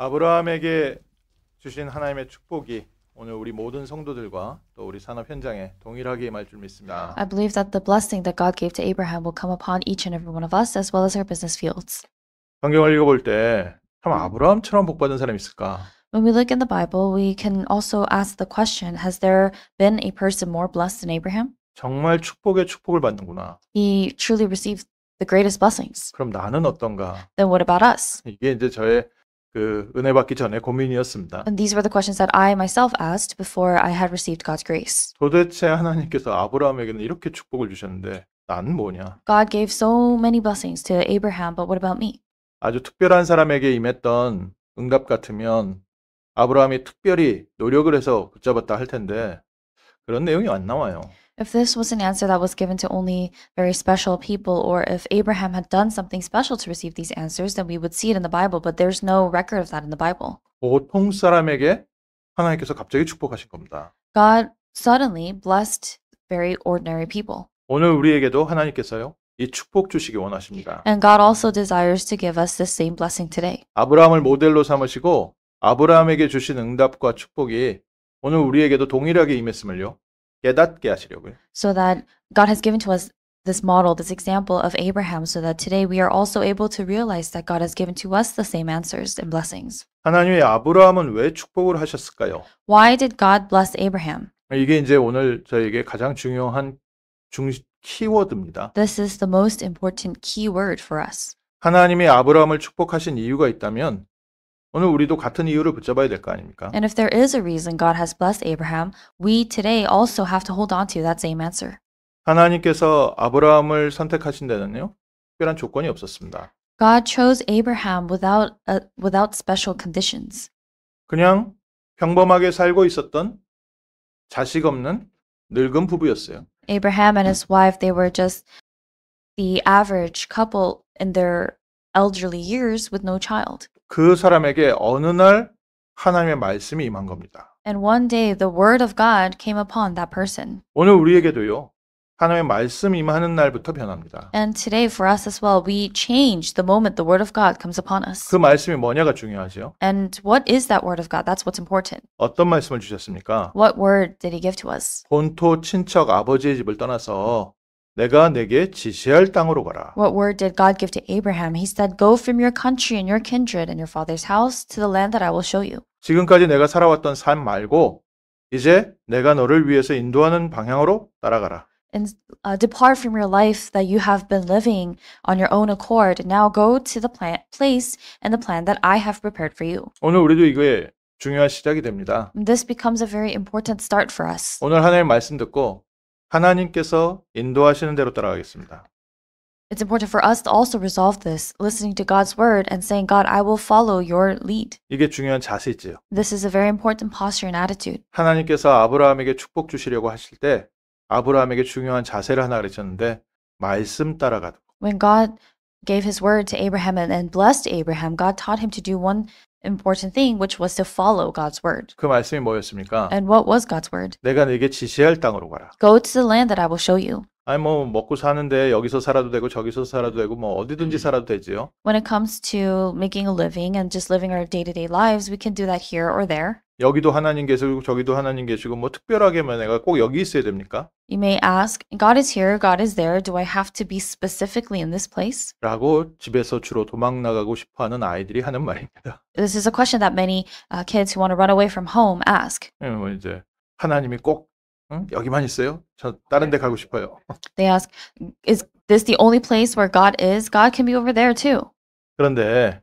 아브라함에게 주신 하나님의 축복이 오늘 우리 모든 성도들과 또 우리 산업 현장에 동일하게 임할 줄 믿습니다. I believe that the blessing that God gave to Abraham will come upon each and every one of us as well as our business fields. 성경을 읽어볼 때 참 아브라함처럼 복받은 사람이 있을까? When we look in the Bible, we can also ask the question, has there been a person more blessed than Abraham? 정말 축복의 축복을 받는구나. He truly received the greatest blessings. 그럼 나는 어떤가? Then what about us? 이게 이제 저의 그 은혜 받기 전에 고민이었습니다. And these were the questions that I myself asked before I had received God's grace. 도대체 하나님께서 아브라함에게는 이렇게 축복을 주셨는데 나는 뭐냐? God gave so many blessings to Abraham, but what about me? 아주 특별한 사람에게 임했던 응답 같으면 아브라함이 특별히 노력을 해서 붙잡았다 할 텐데 그런 내용이 안 나와요. If this was an answer that was given to only very special people, or if Abraham had done something special to receive these answers, then we would see it in the Bible, but there's no record of that in the Bible. 보통 사람에게 하나님께서 갑자기 축복하신 겁니다. God suddenly blessed very ordinary people. 오늘 우리에게도 하나님께서요, 이 축복 주시기 원하십니다. And God also desires to give us this same blessing today. 아브라함을 모델로 삼으시고 아브라함에게 주신 응답과 축복이 오늘 우리에게도 동일하게 임했음을요, 깨닫게 하시려고요. So that God has given to us this model, this example of Abraham, so that today we are also able to realize that God has given to us the same answers and blessings. 하나님이 아브라함은 왜 축복을 하셨을까요? Why did God bless Abraham? 이게 이제 오늘 저에게 가장 중요한 키워드입니다. This is the most important key word for us. 하나님이 아브라함을 축복하신 이유가 있다면 오늘 우리도 같은 이유를 붙잡아야 될 거 아닙니까? And if there is a reason God has blessed Abraham, we today also have to hold on to that same answer. 하나님께서 아브라함을 선택하신 데는요, 특별한 조건이 없었습니다. God chose Abraham without special conditions. 그냥 평범하게 살고 있었던 자식 없는 늙은 부부였어요. Abraham and his wife, they were just the average couple in their elderly years with no child. 그 사람에게 어느 날 하나님의 말씀이 임한 겁니다. And one day the word of God came upon that person. 오늘 우리에게도요, 하나님의 말씀이 임하는 날부터 변합니다. And today for us as well, we change the moment the word of God comes upon us. 그 말씀이 뭐냐가 중요하죠. And what is that word of God? That's what's important. 어떤 말씀을 주셨습니까? What word did he give to us? 본토 친척 아버지의 집을 떠나서 내가 내게 지시할 땅으로 가라. What word did God give to Abraham? He said, go from your country and your kindred and your father's house to the land that I will show you. 지금까지 내가 살아왔던 삶 말고 이제 내가 너를 위해서 인도하는 방향으로 따라가라. And depart from your life that you have been living on your own accord. Now go to the place and the plan that I have prepared for you. 오늘 우리도 이거에 중요한 시작이 됩니다. And this becomes a very important start for us. 오늘 하나님의 말씀 듣고 하나님께서 인도하시는 대로 따라가겠습니다. It's important for us to also resolve this, listening to God's word and saying, God, I will follow your lead. 이게 중요한 자세지요. This is a very important posture and attitude. 하나님께서 아브라함에게 축복 주시려고 하실 때 아브라함에게 중요한 자세를 하나 가르쳤는데 말씀 따라가고. When God gave his word to Abraham and blessed Abraham, God taught him to do one important thing, which was to follow God's word. 그 말씀이 뭐였습니까? And what was God's word? 내가 네게 지시할 땅으로 가라. Go to the land that I will show you. 아니 뭐 먹고 사는데 여기서 살아도 되고 저기서 살아도 되고 뭐 어디든지 살아도 되지요. When it comes to making a living and just living our day-to-day lives, we can do that here or there. 여기도 하나님 계시고 저기도 하나님 계시고 뭐 특별하게 내가 꼭 여기 있어야 됩니까? You may ask, God is here, God is there. Do I have to be specifically in this place? 라고 집에서 주로 도망 나가고 싶어하는 아이들이 하는 말입니다. This is a question that many kids who want to run away from home ask. 뭐 이제 하나님이 꼭 여기만 있어요? 저 다른 데 가고 싶어요. They ask, is this the only place where God is? God can be over there too. 그런데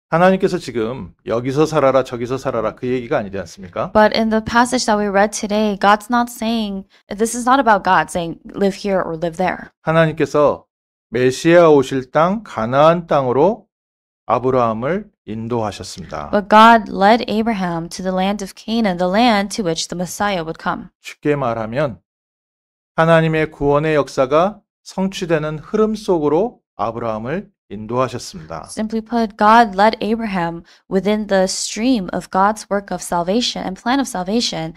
하나님께서 지금 여기서 살아라 저기서 살아라 그 얘기가 아니지 않습니까? But in the passage that we read today, God's not saying, this is not about God saying live here or live there. 하나님께서 메시아 오실 땅 가나안 땅으로 아브라함을 인도하셨습니다. But God led Abraham to the land of Canaan, the land to which the Messiah would come. 쉽게 말하면 하나님의 구원의 역사가 성취되는 흐름 속으로 아브라함을 인도하셨습니다. Simply put, God led Abraham within the stream of God's work of salvation and plan of salvation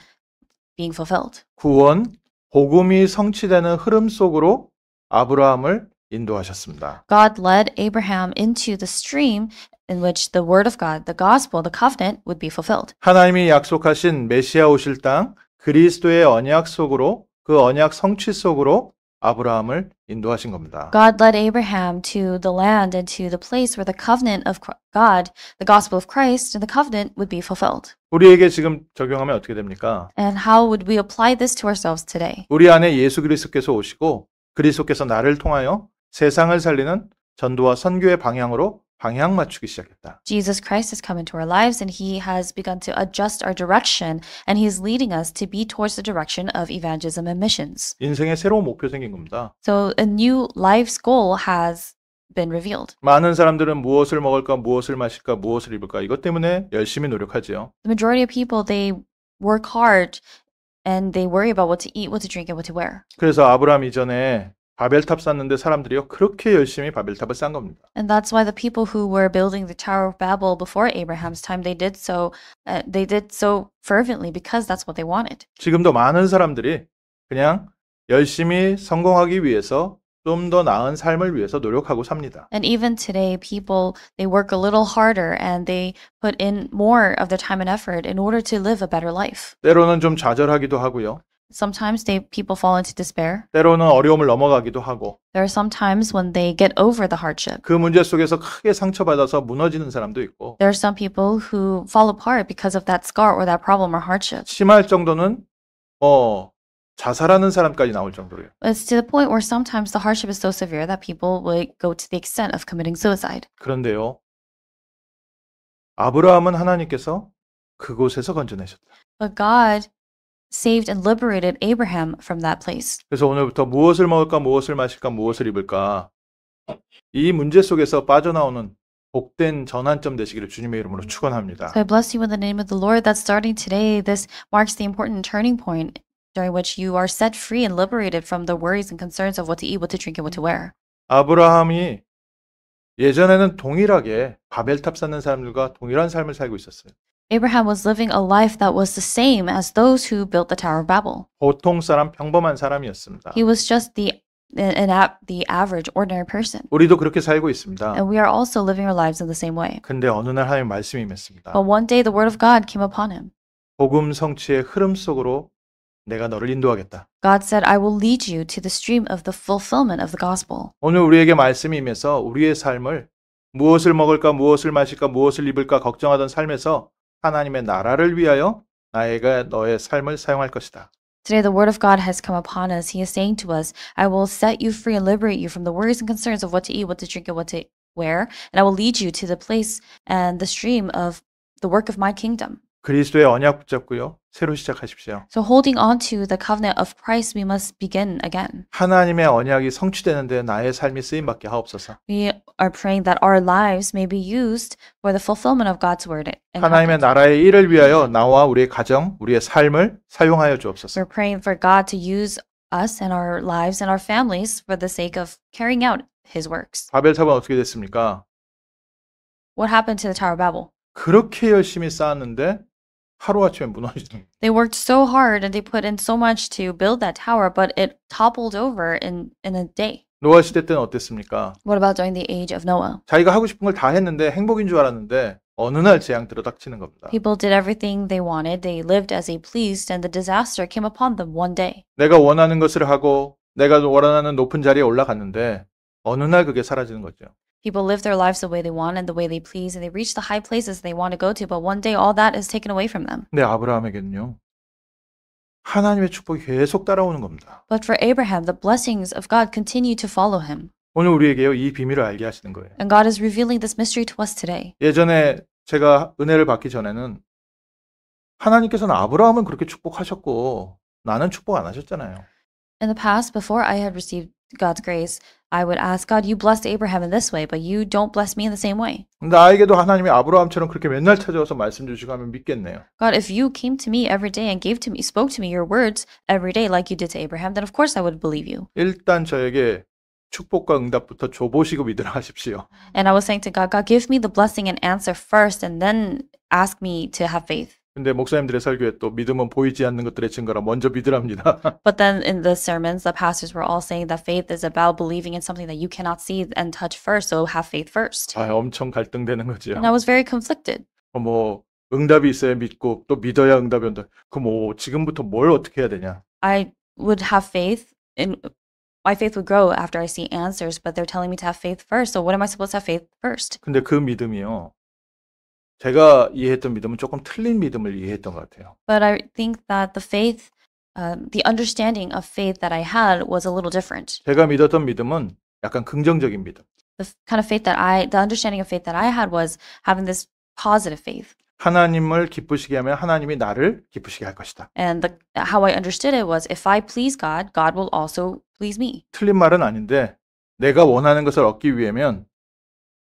being fulfilled. 구원, 복음이 성취되는 흐름 속으로 아브라함을 인도하셨습니다. God led Abraham into the stream in which the word of God, the gospel, the covenant would be fulfilled. 하나님이 약속하신 메시아 오실 땅 그리스도의 언약 속으로 그 언약 성취 속으로 아브라함을 인도하신 겁니다. God led Abraham to the land and to the place where the covenant of God, the gospel of Christ, and the covenant would be fulfilled. 우리에게 지금 적용하면 어떻게 됩니까? And how would we apply this to ourselves today? 우리 안에 예수 그리스도께서 오시고 그리스도께서 나를 통하여 세상을 살리는 전도와 선교의 방향으로 방향 맞추기 시작했다. Jesus Christ has come into our lives and he has begun to adjust our direction and he is leading us to be towards the direction of evangelism and missions. 인생에 새로운 목표 생긴 겁니다. So a new life's goal has been revealed. 많은 사람들은 무엇을 먹을까, 무엇을 마실까, 무엇을 입을까 이것 때문에 열심히 노력하지요. The majority of people, they work hard and they worry about what to eat, what to drink, and what to wear. 그래서 아브라함 이전에 바벨탑 쌓는데 사람들이요 그렇게 열심히 바벨탑을 쌓은 겁니다. And that's why the people who were building the Tower of Babel before Abraham's time, they did so fervently because that's what they wanted. 지금도 많은 사람들이 그냥 열심히 성공하기 위해서 좀 더 나은 삶을 위해서 노력하고 삽니다. And even today, people, they work a little harder and they put in more of their time and effort in order to live a better life. 때로는 좀 좌절하기도 하고요. Sometimes people fall into despair. 때로는 어려움을 넘어가기도 하고 There are some times when they get over the hardship. 그 문제 속에서 크게 상처받아서 무너지는 사람도 있고 There are some people who fall apart because of that scar or that problem or hardship. 심할 정도는 자살하는 사람까지 나올 정도로요. It's to the point where sometimes the hardship is so severe that people would go to the extent of committing suicide. 그런데요. 아브라함은 하나님께서 그곳에서 건져내셨다. But God saved and liberated Abraham from that place. 그래서 오늘부터 무엇을 먹을까, 무엇을 마실까, 무엇을 입을까 이 문제 속에서 빠져나오는 복된 전환점 되시기를 주님의 이름으로 축원합니다. So I bless you in the name of the Lord that starting today, this marks the important turning point during which you are set free and liberated from the worries and concerns of what to eat, what to drink, and what to wear. 아브라함이 예전에는 동일하게 바벨탑 쌓는 사람들과 동일한 삶을 살고 있었어요. Abraham was living a life that was the same as those who built the Tower of Babel. 보통 사람, 평범한 사람이었습니다. He was just the average, ordinary person. 우리도 그렇게 살고 있습니다. And we are also living our lives in the same way. 근데 어느 날 하나님 말씀이 임했습니다. But one day the word of God came upon him. 복음 성취의 흐름 속으로 내가 너를 인도하겠다. God said, I will lead you to the stream of the fulfillment of the gospel. 오늘 우리에게 말씀이 임해서 우리의 삶을 무엇을 먹을까, 무엇을 마실까, 무엇을 입을까 걱정하던 삶에서 하나님의 나라를 위하여 나에게 너의 삶을 사용할 것이다. Today the word of God has come upon us. He is saying to us, I will set you free and liberate you from the worries and concerns of what to eat, what to drink, and what to wear, and I will lead you to the place and the stream of the work of my kingdom. 그리스도의 언약 붙잡고요. 새로 시작하십시오. So holding on to the covenant of Christ, we must begin again. 하나님의 언약이 성취되는데 나의 삶이 쓰임받게 하옵소서. We are praying that our lives may be used for the fulfillment of God's word. And 하나님의 covenant. 나라의 일을 위하여 나와 우리의 가정, 우리의 삶을 사용하여 주옵소서. We're praying for God to use us and our lives and our families for the sake of carrying out His works. 바벨탑은 어떻게 됐습니까? What happened to the Tower of Babel? 그렇게 열심히 쌓았는데 하루아침에 무너지는. They worked so hard and they put in so much to build that tower, but it toppled over in a day. 노아 시대 때는 어땠습니까? What about during the age of Noah? 자기가 하고 싶은 걸 다 했는데 행복인 줄 알았는데 어느 날 재앙 들어닥치는 겁니다. People did everything they wanted. They lived as they pleased, and the disaster came upon them one day. 내가 원하는 것을 하고 내가 원하는 높은 자리에 올라갔는데 어느 날 그게 사라지는 거죠. People live their lives the way they want and the way they please, and they reach the high places they want to go to, but one day all that is taken away from them. 근데 아브라함에게는요. 하나님의 축복이 계속 따라오는 겁니다. But for Abraham, the blessings of God continue to follow him. 오늘 우리에게요. 이 비밀을 알게 하시는 거예요. And God is revealing this mystery to us today. 예전에 제가 은혜를 받기 전에는 하나님께서는 아브라함은 그렇게 축복하셨고 나는 축복 안 하셨잖아요. In the past, before I had received God's grace, I would ask God, you blessed Abraham in this way, but you don't bless me in the same way. 나에게도 하나님이 아브라함처럼 그렇게 맨날 찾아와서 말씀 주시고 하면 믿겠네요. God, if you came to me every day and spoke to me your words every day like you did to Abraham, then of course I would believe you. 일단 저에게 축복과 응답부터 줘보시고 믿으라 하십시오. And I was saying to God, God, give me the blessing and answer first, and then ask me to have faith. 근데 목사님들의 설교에 또 믿음은 보이지 않는 것들의 증거라 먼저 믿으랍니다. But then in the sermons, the pastors were all saying that faith is about believing in something that you cannot see and touch first, so have faith first. 아, 엄청 갈등되는 And 거지요. I was very conflicted. 뭐 응답이 있어야 믿고 또 믿어야 응답이 온다. 그럼 뭐 지금부터 뭘 어떻게 해야 되냐? I would have faith in my faith would grow after I see answers, but they're telling me to have faith first. So what am I supposed to have faith first? 근데 그 믿음이요. 제가 이해했던 믿음은 조금 틀린 믿음을 이해했던 것 같아요. But I think that the faith, the understanding of faith that I had was a little different. 제가 믿었던 믿음은 약간 긍정적인 믿음. The kind of faith the understanding of faith that I had was having this positive faith. 하나님을 기쁘시게 하면 하나님이 나를 기쁘시게 할 것이다. And how I understood it was if I please God, God will also please me. 틀린 말은 아닌데 내가 원하는 것을 얻기 위해면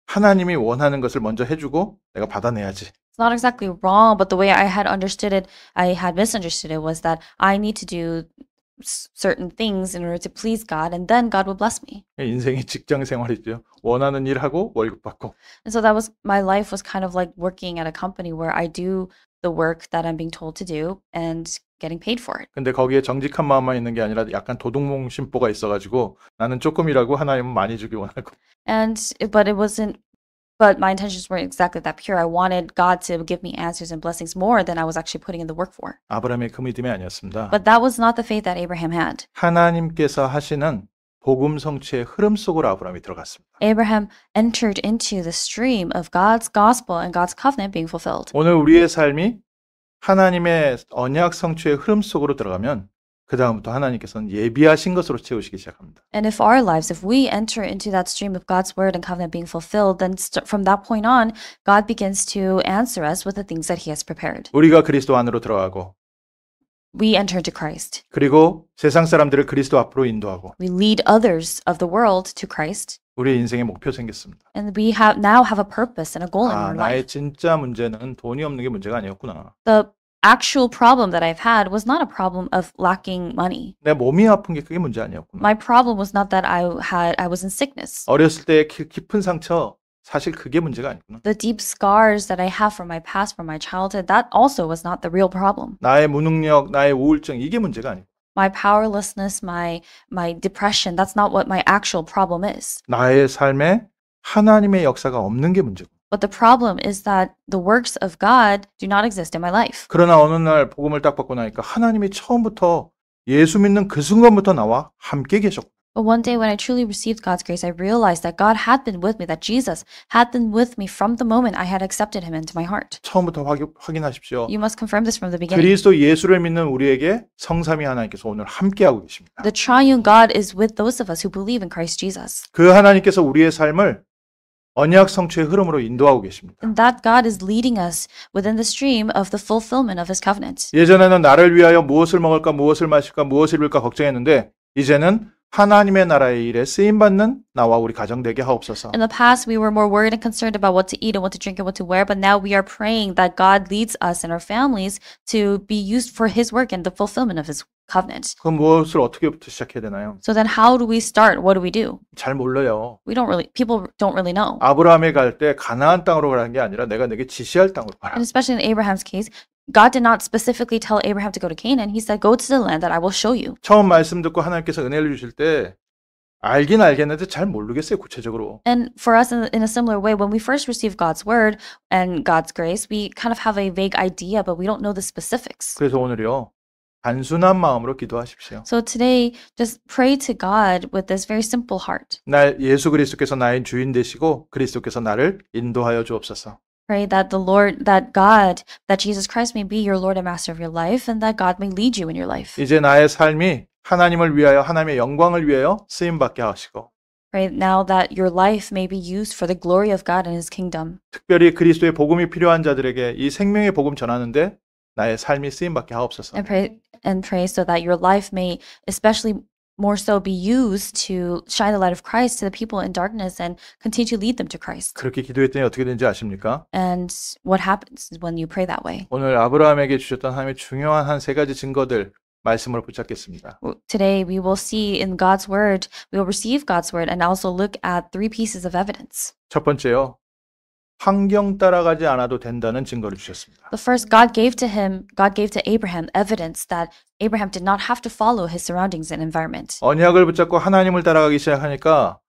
하나님이 원하는 것을 먼저 해주고 내가 받아내야지. It's not exactly wrong, but the way I had understood it, I had misunderstood it, was that I need to do certain things in order to please God, and then God will bless me. 인생이 직장 생활이죠. 원하는 일 하고 월급 받고. And so that was my life was kind of like working at a company where I do the work that I'm being told to do and getting paid for it. 근데 거기에 정직한 마음만 있는 게 아니라 약간 도둑몽심보가 있어가지고 나는 조금 일하고 하나님은 많이 주기 원하고. But my intentions weren't exactly that pure. I wanted God to give me answers and blessings more than I was actually putting in the work for. 아브라함의 그 믿음이 아니었습니다. But that was not the faith that Abraham had. 하나님께서 하시는 복음 성취의 흐름 속으로 아브라함이 들어갔습니다. Abraham entered into the stream of God's gospel and God's covenant being fulfilled. 오늘 우리의 삶이 하나님의 언약 성취의 흐름 속으로 들어가면 그 다음부터 하나님께서는 예비하신 것으로 채우시기 시작합니다. And if our lives, if we enter into that stream of God's word and covenant being fulfilled, then from that point on, God begins to answer us with the things that He has prepared. 우리가 그리스도 안으로 들어가고 We enter into Christ. 그리고 세상 사람들을 그리스도 앞으로 인도하고 We lead others of the world to Christ. 우리의 인생에 목표 생겼습니다. And we now have a purpose and a goal in 아, our 나의 life. 진짜 문제는 돈이 없는 게 문제가 아니었구나. The actual problem that I've had was not a problem of lacking money. 내 몸이 아픈 게 그게 문제 아니었구나. My problem was not that I was in sickness. 어렸을 때의 깊은 상처 사실 그게 문제가 아니구나. The deep scars that I have from my past, from my childhood, that also was not the real problem. 나의 무능력, 나의 우울증 이게 문제가 아니고. My powerlessness, my depression, that's not what my actual problem is. 나의 삶에 하나님의 역사가 없는 게 문제고. But the problem is that the works of God do not exist in my life. 그러나 어느 날 복음을 딱 받고 나니까 하나님이 처음부터 예수 믿는 그 순간부터 나와 함께 계셨고. But one day when I truly received God's grace, I realized that God had been with me, that Jesus had been with me from the moment I had accepted Him into my heart. 처음부터 확인하십시오. You must confirm this from the beginning. 그리스도 예수를 믿는 우리에게 성삼위 하나님께서 오늘 함께하고 계십니다. The triune God is with those of us who believe in Christ Jesus. 그 하나님께서 우리의 삶을 언약 성취의 흐름으로 인도하고 계십니다. And that God is leading us within the stream of the fulfillment of His covenant. 예전에는 나를 위하여 무엇을 먹을까, 무엇을 마실까, 무엇을 입을까 걱정했는데 이제는 하나님의 나라의 일에 쓰임받는 나와 우리 가정 되게 하옵소서. In the past, we were more worried and concerned about what to eat and what to drink and what to wear, but now we are praying that God leads us and our families to be used for His work and the fulfillment of His covenant. 그럼 무엇을 어떻게부터 시작해야 되나요? So then how do we start? What do we do? 잘 몰라요. People don't really know. 아브라함에 갈 때 가나안 땅으로 가는 게 아니라 내가 내게 지시할 땅으로 가라. And especially in Abraham's case, God did not specifically tell Abraham to go to Canaan. He said, go to the land that I will show you. 처음 말씀 듣고 하나님께서 은혜를 주실 때 알긴 알겠는데 잘 모르겠어요, 구체적으로. And for us, in a similar way, when we first receive God's word and God's grace, we kind of have a vague idea, but we don't know the specifics. 그래서 오늘요, 단순한 마음으로 기도하십시오. So today, just pray to God with this very simple heart. 날 예수 그리스도께서 나의 주인 되시고 그리스도께서 나를 인도하여 주옵소서. Pray that that Jesus Christ may be your Lord and Master of your life, and that God may lead you in your life. 이제 나의 삶이 하나님을 위하여 하나님의 영광을 위하여 쓰임 받게 하시고 Pray now that your life may be used for the glory of God and His kingdom. 특별히 그리스도의 복음이 필요한 자들에게 이 생명의 복음 전하는데 나의 삶이 쓰임 받게 하옵소서. And pray so that your life may especially more so be used to shine the light of Christ to the people in darkness and continue to lead them to Christ. 그렇게 기도했더니 어떻게 되는지 아십니까? And what happens when you pray that way? 오늘 아브라함에게 주셨던 하나님의 중요한 한 세 가지 증거들 말씀으로 붙잡겠습니다. Today we will see in God's word, we will receive God's word and also look at 3 pieces of evidence. 첫 번째요. 환경 따라가지 않아도 된다는 증거를 주셨습니다. The first, God gave to Abraham evidence that Abraham did not have to follow his surroundings and environment. 언약을 붙잡고 하나님을 따라가기 시작하니까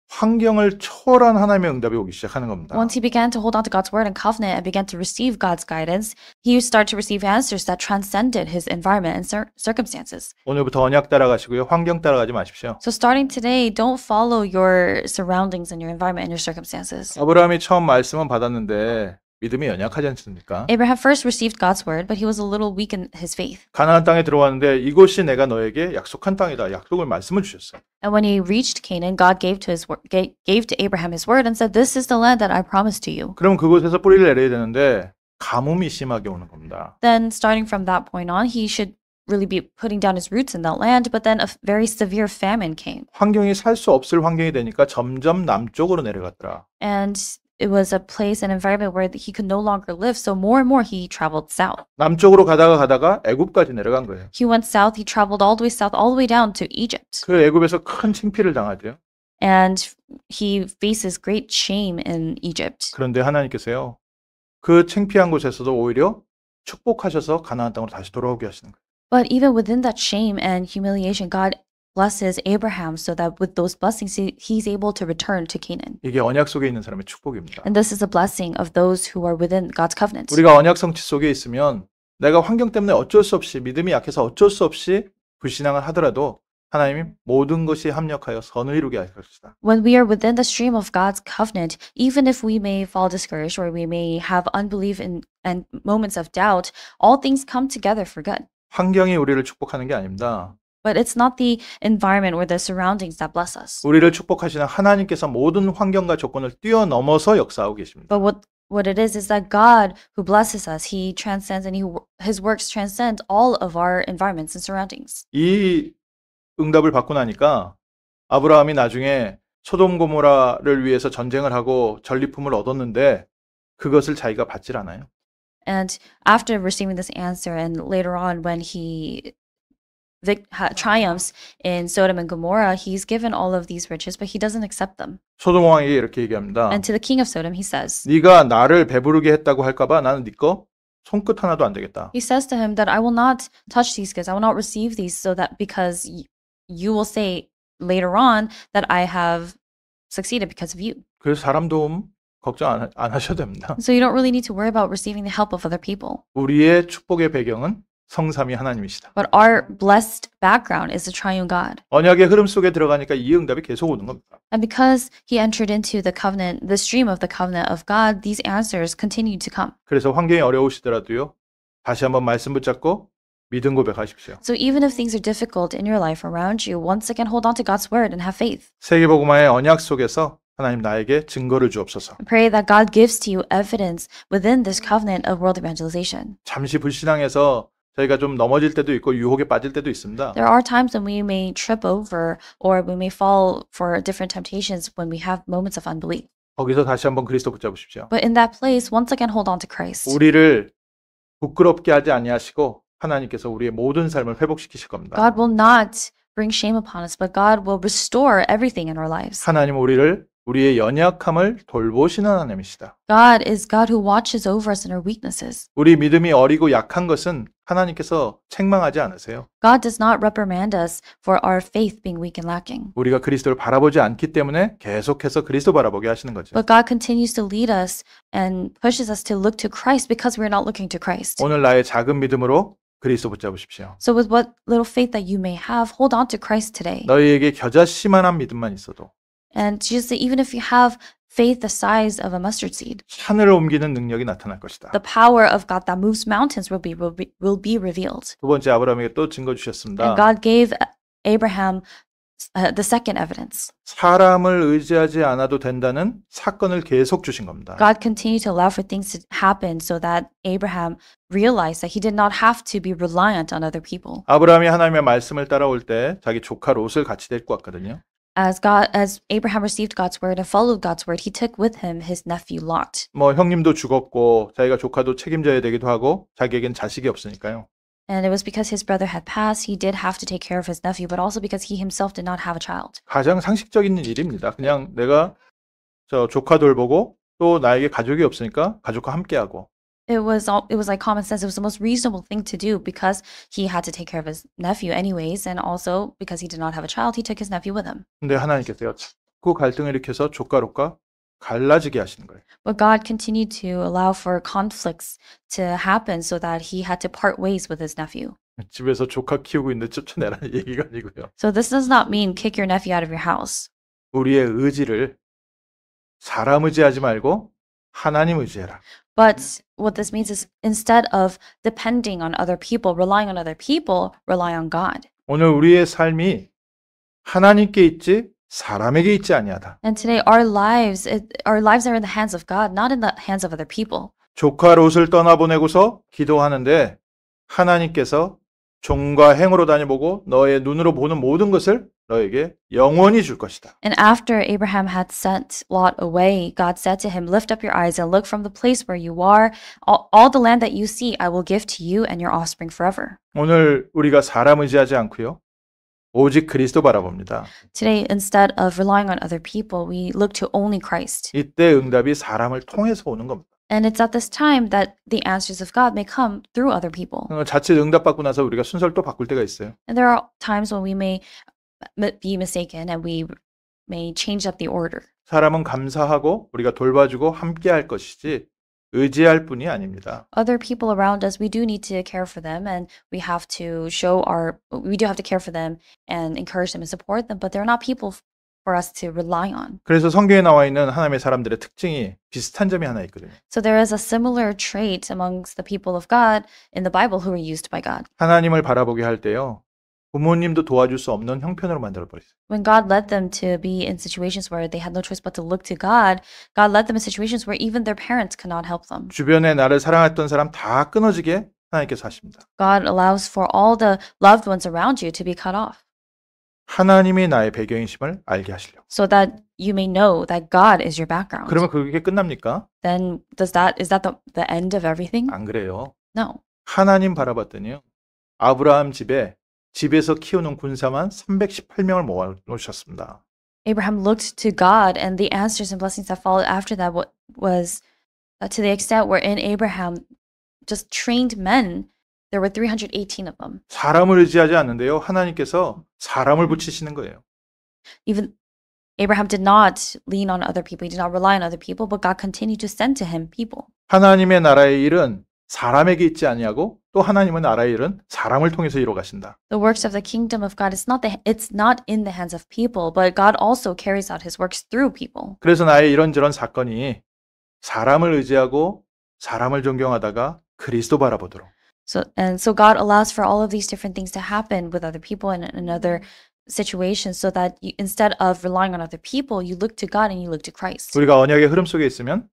환경을 초월한 하나님의 응답이 오기 시작하는 겁니다. Once he began to hold on to God's word and covenant and began to receive God's guidance, he started to receive answers that transcended his environment and circumstances. 오늘부터 언약 따라가시고요. 환경 따라가지 마십시오. So starting today, don't follow your surroundings and your environment and your circumstances. 아브라함이 처음 말씀은 받았는데 믿음이 연약하지 않습니까? Abraham first received God's word, but he was a little weak in his faith. 가나안 땅에 들어왔는데 이곳이 내가 너에게 약속한 땅이다. 약속을 말씀을 주셨어요. And when he reached Canaan, God gave to Abraham his word and said, "This is the land that I promised to you." 그럼 그곳에서 뿌리를 내려야 되는데 가뭄이 심하게 오는 겁니다. Then starting from that point on, he should really be putting down his roots in that land, but then a very severe famine came. 환경이 살 수 없을 환경이 되니까 점점 남쪽으로 내려갔더라. And it was a place, an environment where he could no longer live. So more and more he traveled south. 남쪽으로 가다가 애굽까지 내려간 거예요. He went south. He traveled all the way south, all the way down to Egypt. 그 애굽에서 큰 창피를 당하죠. And he faces great shame in Egypt. 그런데 하나님께서요. 그 창피한 곳에서도 오히려 축복하셔서 가나안 땅으로 다시 돌아오게 하시는 거예요. But even within that shame and humiliation, God blesses Abraham so that with those blessings, he's able to return to Canaan. 이게 언약 속에 있는 사람의 축복입니다. And this is a blessing of those who are within God's covenant. 우리가 언약 성취 속에 있으면 내가 환경 때문에 어쩔 수 없이 믿음이 약해서 어쩔 수 없이 불신앙을 하더라도 하나님이 모든 것이 합력하여 선을 이루게 할 것이다. When we are within the stream of God's covenant, even if we may fall discouraged or we may have unbelief and moments of doubt, all things come together for good. 환경이 우리를 축복하는 게 아닙니다. But it's not the environment or the surroundings that bless us. 우리를 축복하시는 하나님께서 모든 환경과 조건을 뛰어넘어서 역사하고 계십니다. But what it is that God who blesses us, He transcends and His works transcend all of our environments and surroundings. 이 응답을 받고 나니까 아브라함이 나중에 소돔 고모라를 위해서 전쟁을 하고 전리품을 얻었는데 그것을 자기가 받질 않아요. And after receiving this answer, and later on when he triumphs in Sodom and Gomorrah, he's given all of these riches, but he doesn't accept them. 소돔 왕에게 이렇게 얘기합니다. And to the king of Sodom, he says, 네가 나를 배부르게 했다고 할까봐 나는 네 거 손끝 하나도 안 되겠다. he says to him that I will not touch these goods, I will not receive these, so that because you will say later on that I have succeeded because of you. 그래서 사람 도움 걱정 안 하셔도 됩니다. So you don't really need to worry about receiving the help of other people. 우리의 축복의 배경은 성삼위 하나님이시다. But our blessed background is the triune God. 언약의 흐름 속에 들어가니까 이 응답이 계속 오는 겁니다. And because he entered into the covenant, the stream of the covenant of God, these answers continued to come. 그래서 환경이 어려우시더라도요. 다시 한번 말씀 붙잡고 믿음 고백하십시오. So even if things are difficult in your life around you, once again hold on to God's word and have faith. 세계복음화의 언약 속에서 하나님 나에게 증거를 주옵소서. Pray that God gives to you evidence within this covenant of world evangelization. 잠시 불신앙해서 저희가 좀 넘어질 때도 있고 유혹에 빠질 때도 있습니다. There are times when we may trip over or we may fall for different temptations when we have moments of unbelief. 거기서 다시 한번 그리스도 붙잡으십시오. But in that place, once again hold on to Christ. 우리를 부끄럽게 하지 아니하시고 하나님께서 우리의 모든 삶을 회복시키실 겁니다. God will not bring shame upon us, but God will restore everything in our lives. 하나님은 우리의 연약함을 돌보시는 하나님이시다. God is God who watches over us in our weaknesses. 우리 믿음이 어리고 약한 것은 하나님께서 책망하지 않으세요. God does not reprimand us for our faith being weak and lacking. 우리가 그리스도를 바라보지 않기 때문에 계속해서 그리스도 바라보게 하시는 거죠. But God continues to lead us and pushes us to look to Christ because we're not looking to Christ. 오늘 나의 작은 믿음으로 그리스도 붙잡으십시오. So with what little faith that you may have, hold on to Christ today. 너희에게 겨자씨만한 믿음만 있어도 And just even if you have faith the size of a mustard seed, 산을 옮기는 능력이 나타날 것이다. the power of God that moves mountains will be revealed. 두 번째 아브라함에게 또 증거 And 주셨습니다. God gave Abraham the second evidence. 사람을 의지하지 않아도 된다는 사건을 계속 주신 겁니다. God continued to allow for things to happen so that Abraham realized that he did not have to be reliant on other people. 아브라함이 하나님의 말씀을 따라올 때 자기 조카 롯을 같이 데리고 왔거든요. As Abraham received God's word and followed God's word, he took with him his nephew Lot. 뭐 형님도 죽었고 자기가 조카도 책임져야 되기도 하고 자기에겐 자식이 없으니까요. And it was because his brother had passed, he did have to take care of his nephew, but also because he himself did not have a child. 가장 상식적인 일입니다. 그냥 내가 저 조카 돌보고 또 나에게 가족이 없으니까 가족과 함께하고 It was like common sense. It was the most reasonable thing to do because he had to take care of his nephew anyways, and also because he did not have a child, he took his nephew with him. 근데 하나님께서요 자꾸 갈등을 일으켜서 조카롯과 갈라지게 하시는 거예요. But God continued to allow for conflicts to happen so that he had to part ways with his nephew. 집에서 조카 키우고 있는데 쫓아내라는 얘기가 아니고요. So this does not mean kick your nephew out of your house. 우리의 의지를 사람 의지하지 말고 하나님 의지해라. But what this means is instead of depending on other people, relying on other people, rely on God. 오늘 우리의 삶이 하나님께 있지 사람에게 있지 아니하다. And today our lives are in the hands of God, not in the hands of other people. 조카 롯을 떠나보내고서 기도하는데 하나님께서 종과 행으로 다녀보고 너의 눈으로 보는 모든 것을 너에게 영원히 줄 것이다. And after Abraham had sent Lot away, God said to him, "Lift up your eyes and look from the place where you are. All the land that you see, I will give to you and your offspring forever." 오늘 우리가 사람 의지하지 않고요. 오직 그리스도 바라봅니다. Today, instead of relying on other people, we look to only Christ. 이때 응답이 사람을 통해서 오는 겁니다. And it's at this time that the answers of God may come through other people. 자칫 응답받고 나서 우리가 순서를 또 바꿀 때가 있어요. And there are times when we may be mistaken and we may change up the order. 사람은 감사하고 우리가 돌봐주고 함께할 것이지 의지할 뿐이 아닙니다. Other people around us, we do need to care for them, and we do have to care for them and encourage them and support them, but they're not people for us to rely on. 그래서 성경에 나와 있는 하나님의 사람들의 특징이 비슷한 점이 하나 있거든요. So there is a similar trait amongst the people of God in the Bible who were used by God. 하나님을 바라보게 할 때요. 부모님도 도와줄 수 없는 형편으로 만들어버렸어요. When God led them to be in situations where they had no choice but to look to God, God led them in situations where even their parents could not help them. 주변에 나를 사랑했던 사람 다 끊어지게 하나님께서 하십니다. God allows for all the loved ones around you to be cut off, 하나님이 나의 배경이심을 알게 하시려고. so that you may know that God is your background. 그러면 그게 끝납니까? Then is that the end of everything? 안 그래요. No. 하나님 바라봤더니요. 아브라함 집에서 키우는 군사만 318명을 모아 놓으셨습니다. Abraham looked to God, and the answers and blessings that followed after that was to the extent where in Abraham just trained men, there were 318 of them. 사람을 의지하지 않는데요. 하나님께서 사람을 붙이시는 거예요. Even Abraham did not lean on other people. He did not rely on other people, but God continued to send to him people. 하나님의 나라의 일은 사람에게 있지 아니하고 또 하나님의 나라의 일은 사람을 통해서 이루어 가신다. The works of the kingdom of God, it's not in the hands of people, but God also carries out his works through people. 그래서 나의 이런저런 사건이 사람을 의지하고 사람을 존경하다가 그리스도 바라보도록. So God allows for all of these different things to happen with other people and in other situations, so that instead of relying on other people, you look to God and you look to Christ. 우리가 언약의 흐름 속에 있으면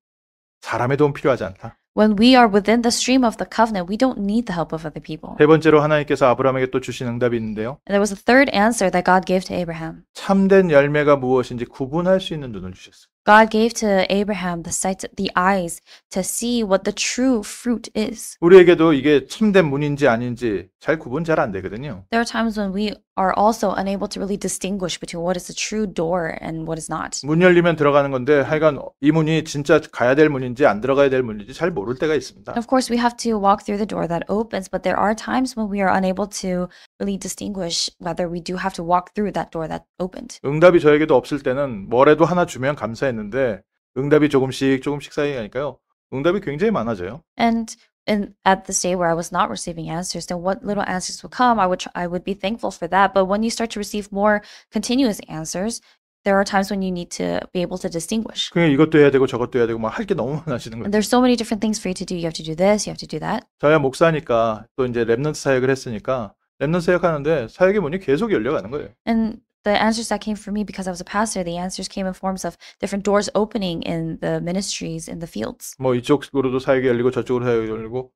사람의 도움 필요하지 않다. When we are within the stream of the covenant, we don't need the help of other people. 세 번째로 하나님께서 아브라함에게 또 주신 응답이 있는데요. And there was a third answer that God gave to Abraham. 참된 열매가 무엇인지 구분할 수 있는 눈을 주셨어요. God gave to Abraham the sight, the eyes to see what the true fruit is. 우리에게도 이게 참된 문인지 아닌지 구분 잘 안 되거든요. There are times when we are also unable to really distinguish between what is the true door and what is not. 문 열리면 들어가는 건데 하여간 이 문이 진짜 가야 될 문인지 안 들어가야 될 문인지 잘 모를 때가 있습니다. Of course, we have to walk through the door that opens, but there are times when we are unable to really distinguish whether we do have to walk through that door that opened. 응답이 저에게도 없을 때는 뭐라도 하나 주면 감사했는데 응답이 조금씩 쌓이니까요. 응답이 굉장히 많아져요. And at the stage where I was not receiving answers, then what little answers would come, I would be thankful for that. But when you start to receive more continuous answers, there are times when you need to be able to distinguish. 그냥 이것도 해야 되고 저것도 해야 되고 막 할 게 너무 많아지는 거예요. And there's so many different things for you to do. You have to do this, you have to do that. 저야 목사니까 또 이제 렘넌트 사역을 했으니까 렘넌트 사역하는데 사역의 문이 계속 열려가는 거예요. And the answers that came for me because I was a pastor, the answers came in forms of different doors opening in the ministries, in the fields. 뭐 이쪽으로도 사역이 열리고 저쪽으로 사역이 열리고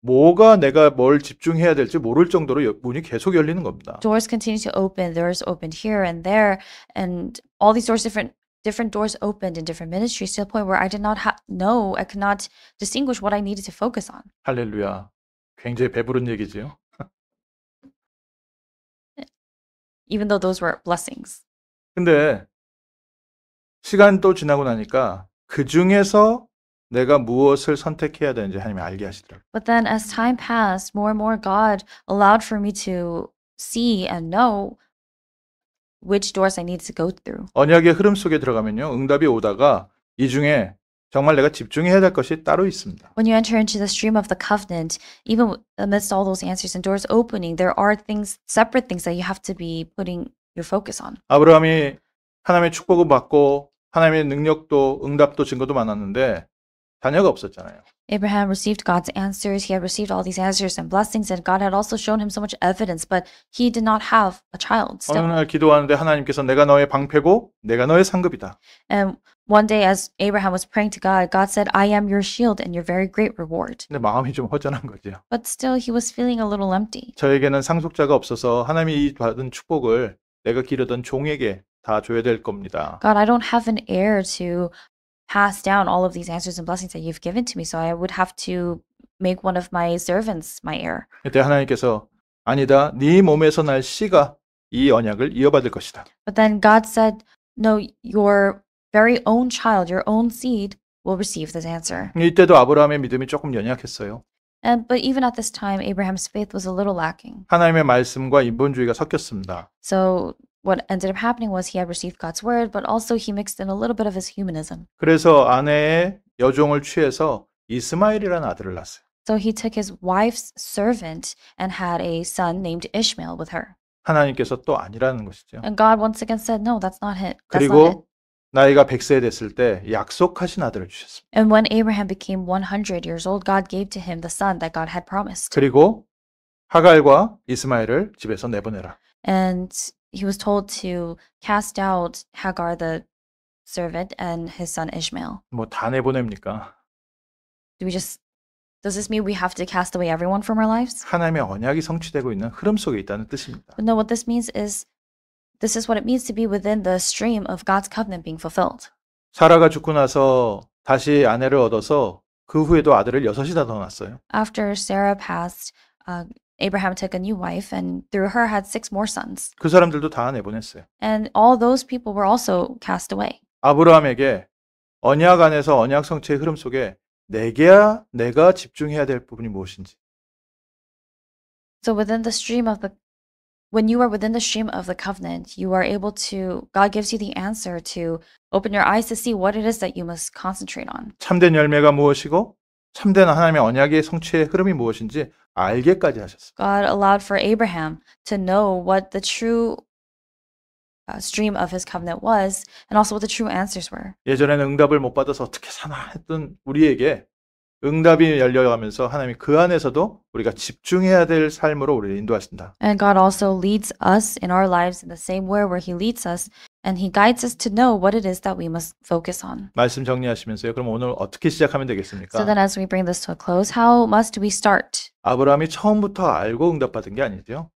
뭐가 내가 뭘 집중해야 될지 모를 정도로 문이 계속 열리는 겁니다. Doors continue to open, doors opened here and there, and all these doors, different doors opened in different ministries to the point where I did not know, I could not distinguish what I needed to focus on. 할렐루야. 굉장히 배부른 얘기지요. Even though those were blessings. 근데 시간 또 지나고 나니까 그 중에서 내가 무엇을 선택해야 되는지 하나님이 알게 하시더라고요. But then as time passed, more and more God allowed for me to see and know which doors I needed to go through. 언약의 흐름 속에 들어가면요. 응답이 오다가 이 중에 정말 내가 집중해야 될 것이 따로 있습니다. When you enter into the stream of the covenant, even amidst all those answers and doors opening, there are things, separate things that you have to be putting your focus on. 아브라함이 하나님의 축복을 받고 하나님의 능력도 응답도 증거도 많았는데 자녀가 없었잖아요. Abraham received God's answers. He had received all these answers and blessings, and God had also shown him so much evidence, but he did not have a child 어느 still. 날 기도하는데 하나님께서 내가 너의 방패고 내가 너의 상급이다. And one day, as Abraham was praying to God, God said, I am your shield and your very great reward. 근데 마음이 좀 허전한 거죠. But still, he was feeling a little empty. 저에게는 상속자가 없어서 하나님이 이 받은 축복을 내가 기르던 종에게 다 줘야 될 겁니다. God, I don't have an heir to pass down all of these answers and blessings that you've given to me, so I would have to make one of my servants my heir. 그때 하나님께서 아니다. 네 몸에서 날 씨가 이 언약을 이어받을 것이다. But then God said, no, your very own child, your own seed will receive this answer. 이때도 아브라함의 믿음이 조금 연약했어요. But even at this time, Abraham's faith was a little lacking. 하나님의 말씀과 인본주의가 섞였습니다. So what ended up happening was he had received God's word, but also he mixed in a little bit of his humanism. 그래서 아내의 여종을 취해서 이스마엘이라는 아들을 낳았어요. So he took his wife's servant and had a son named Ishmael with her. 하나님께서 또 아니라는 것이죠. And God once again said, no, that's not it. That's not it. 그리고 나이가 100세 됐을 때 약속하신 아들을 주셨습니다. And when Abraham became 100 years old, God gave to him the son that God had promised. 그리고 하갈과 이스마엘을 집에서 내보내라. And he was told to cast out Hagar, the servant, and his son Ishmael. 뭐 다 내보냅니까? Does this mean we have to cast away everyone from our lives? 하나님의 언약이 성취되고 있는 흐름 속에 있다는 뜻입니다. But no, what this means is, this is what it means to be within the stream of God's covenant being fulfilled. 사라가 죽고 나서 다시 아내를 얻어서 그 후에도 아들을 6이나 더 낳았어요. After Sarah passed, Abraham took a new wife and through her had 6 more sons. 그 사람들도 다 내보냈어요. And all those people were also cast away. 아브라함에게 언약 안에서 언약 성취의 흐름 속에 내가 집중해야 될 부분이 무엇인지. So when you are within the stream of the covenant, you are able to, God gives you the answer to open your eyes to see what it is that you must concentrate on. 참된 열매가 무엇이고 참된 하나님의 언약의 성취의 흐름이 무엇인지 알게까지 하셨어요. God allowed for Abraham to know what the true stream of his covenant was and also what the true answers were. 예전에는 응답을 못 받아서 어떻게 사나 했던 우리에게 응답이 열려가면서 하나님이 그 안에서도 우리가 집중해야 될 삶으로 우리를 인도하신다. And God also leads us in our lives in the same way where he leads us and he guides us to know what it is that we must focus on. 말씀 정리하시면서요. 그럼 오늘 어떻게 시작하면 되겠습니까? So then as we bring this to a close, how must we start? 아브라함이 처음부터 알고 응답받은 게 아니죠.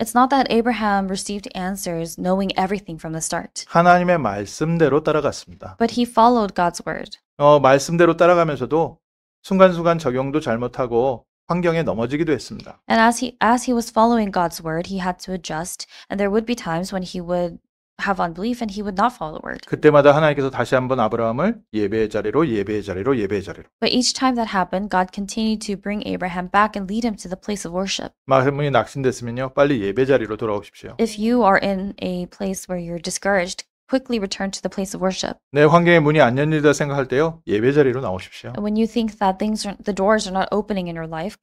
It's not that Abraham received answers knowing everything from the start, 하나님의 말씀대로 따라갔습니다. but he followed God's word. 말씀대로 따라가면서도 순간순간 적용도 잘못하고 환경에 넘어지기도 했습니다. And as he was following God's word, he had to adjust, and there would be times when he would have unbelief and he would not follow the word. 그때마다 하나님께서 다시 한번 아브라함을 예배의 자리로 예배의 자리로 예배의 자리로. But each time that happened, God continued to bring Abraham back and lead him to the place of worship. 마음이 낙심됐으면요. 빨리 예배 자리로 돌아오십시오. If you are in a place where you're discouraged, quickly return to the place of worship. 내 환경에 문이 안 열리다 생각할 때요. 예배 자리로 나오십시오. And when you think that the doors are not opening in your life,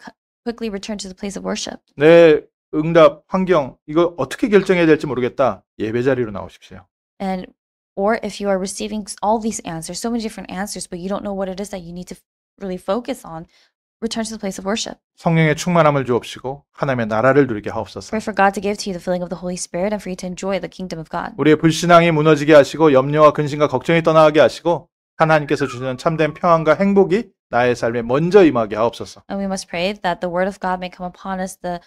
quickly return to the place of worship. 내 응답, 환경 이거 어떻게 결정해야 될지 모르겠다. 예배 자리로 나오십시오. Or if you are receiving all these answers, so many different answers, but you don't know what it is that you need to really focus on, return to the place of worship. 성령의 충만함을 주옵시고 하나님의 나라를 누리게 하옵소서. Pray for God to give to you the filling of the Holy Spirit and for you to enjoy the kingdom of God. 우리의 불신앙이 무너지게 하시고 염려와 근심과 걱정이 떠나가게 하시고 하나님께서 주시는 참된 평안과 행복이 나의 삶에 먼저 임하게 하옵소서. And we must pray that the word of God may come upon us, the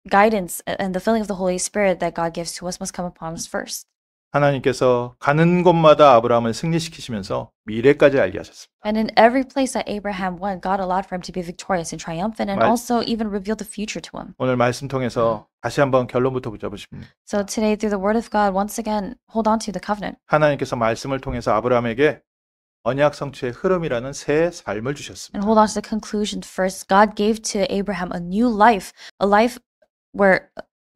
guidance and the filling of the Holy Spirit that God gives to us must come upon us first. 하나님께서 가는 곳마다 아브라함을 승리시키시면서 미래까지 알게 하셨습니다. And in every place that Abraham went, God allowed for him to be victorious and triumphant and also even revealed the future to him. 오늘 말씀 통해서 다시 한번 결론부터 붙잡으십니다. So today through the word of God, once again, hold on to the covenant. 하나님께서 말씀을 통해서 아브라함에게 언약 성취의 흐름이라는 새 삶을 주셨습니다. And hold on to the conclusion first. God gave to Abraham a new life, a life where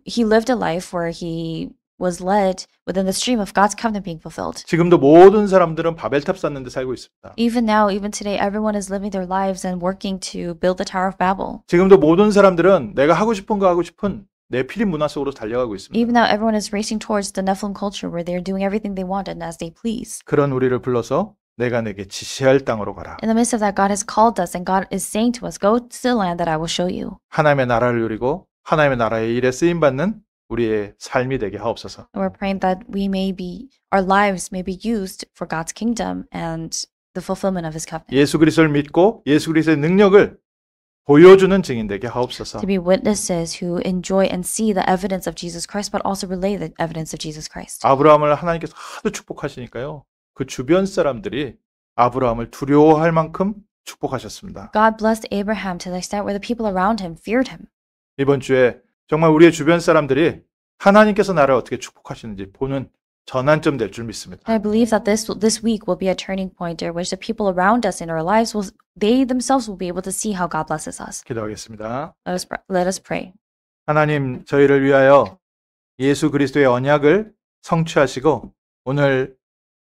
he lived a life where he was led within the stream of God's covenant being fulfilled. 지금도 모든 사람들은 바벨탑 쌓는 데 살고 있습니다. Even now, even today, everyone is living their lives and working to build the Tower of Babel. 지금도 모든 사람들은 내가 하고 싶은 거 하고 싶은 네필림 문화 속으로 달려가고 있습니다. Even now, everyone is racing towards the Nephilim culture where they are doing everything they want and as they please. 그런 우리를 불러서 내가 내게 지시할 땅으로 가라. In the midst of that, God has called us and God is saying to us, go to the land that I will show you. 하나님의 나라를 누리고 하나님의 나라의 일에 쓰임받는 우리의 삶이 되게 하옵소서. And we're praying that our lives may be used for God's kingdom and the fulfillment of His covenant. 예수 그리스도를 믿고 예수 그리스도의 능력을 보여주는 증인 되게 하옵소서. To be witnesses who enjoy and see the evidence of Jesus Christ, but also relay the evidence of Jesus Christ. 아브라함을 하나님께서 하도 축복하시니까요. 그 주변 사람들이 아브라함을 두려워할 만큼 축복하셨습니다. God blessed Abraham to the extent where the people around him feared him. 이번 주에 정말 우리의 주변 사람들이 하나님께서 나를 어떻게 축복하시는지 보는 전환점 될 줄 믿습니다. I believe that this week will be a turning point at which the people around us in our lives they themselves will be able to see how God blesses us. 기도하겠습니다. Let us pray. 하나님, 저희를 위하여 예수 그리스도의 언약을 성취하시고 오늘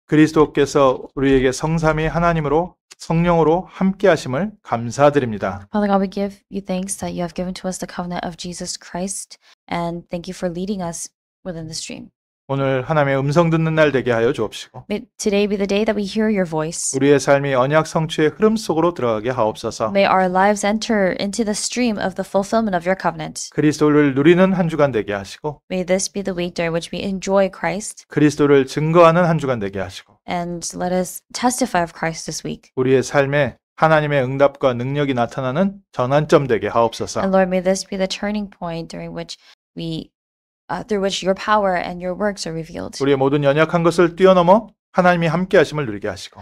그리스도께서 우리에게 성삼위 하나님으로 성령으로 함께 하심을 감사드립니다. Father God, we give you thanks that you have given to us the covenant of Jesus Christ and thank you for leading us within the stream. 오늘 하나님의 음성 듣는 날 되게 하여 주옵시고 May today be the day that we hear your voice. 우리의 삶이 언약 성취의 흐름 속으로 들어가게 하옵소서. May our lives enter into the stream of the fulfillment of your covenant. 그리스도를 누리는 한 주간 되게 하시고 May this be the week during which we enjoy Christ 그리스도를 증거하는 한 주간 되게 하시고 and let us testify of Christ this week. 우리의 삶에 하나님의 응답과 능력이 나타나는 전환점 되게 하옵소서. And Lord, may this be the turning point during which through which your power and your works are revealed. 우리의 모든 연약한 것을 뛰어넘어 하나님이 함께 하심을 누리게 하시고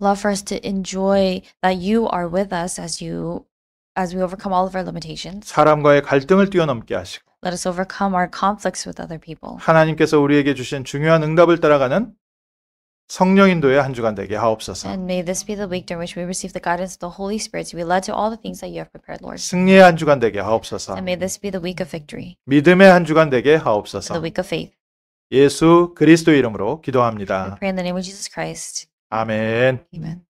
Love for us to enjoy that you are with us as we overcome all of our limitations. 사람과의 갈등을 뛰어넘게 하시고 Let us overcome our conflicts with other people. 하나님께서 우리에게 주신 중요한 응답을 따라가는 성령 인도의 한 주간 되게 하옵소서. And may this be the week during which we receive the guidance of the Holy Spirit to be led to all the things that you have prepared, Lord. 승리의 한 주간 되게 하옵소서. And may this be the week of victory, 믿음의 한 주간 되게 the 하옵소서. week of faith. 예수 그리스도 이름으로 We 기도합니다. pray in the name of Jesus Christ. 아멘. Amen.